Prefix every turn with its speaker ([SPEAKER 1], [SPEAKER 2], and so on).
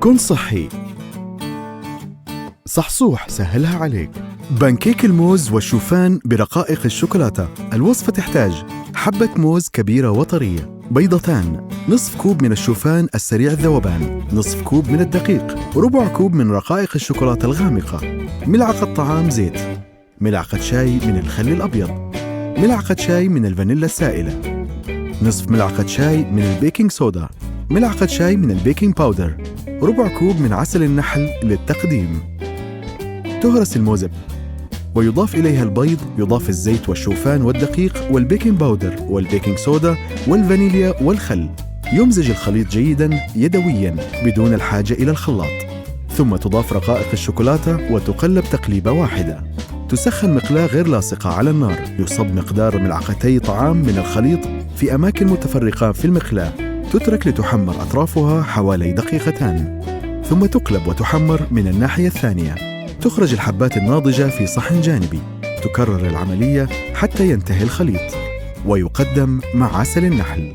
[SPEAKER 1] كن صحي. صحصوح سهلها عليك. بانكيك الموز والشوفان برقائق الشوكولاتة. الوصفة تحتاج حبة موز كبيرة وطرية، بيضتان، نصف كوب من الشوفان السريع الذوبان، نصف كوب من الدقيق، ربع كوب من رقائق الشوكولاتة الغامقة، ملعقة طعام زيت، ملعقة شاي من الخل الأبيض، ملعقة شاي من الفانيلا السائلة، نصف ملعقة شاي من البيكنج صودا، ملعقة شاي من البيكنج باودر، ربع كوب من عسل النحل للتقديم. تهرس الموز ويضاف إليها البيض، يضاف الزيت والشوفان والدقيق والبيكنج باودر والبيكنج صودا والفانيليا والخل. يمزج الخليط جيداً يدوياً بدون الحاجة إلى الخلاط، ثم تضاف رقائق الشوكولاتة وتقلب تقليبة واحدة. تسخن مقلاة غير لاصقة على النار، يصب مقدار ملعقتي طعام من الخليط في أماكن متفرقة في المقلاة، تترك لتحمر أطرافها حوالي دقيقتان، ثم تقلب وتحمر من الناحية الثانية. تخرج الحبات الناضجة في صحن جانبي، تكرر العملية حتى ينتهي الخليط، ويقدم مع عسل النحل.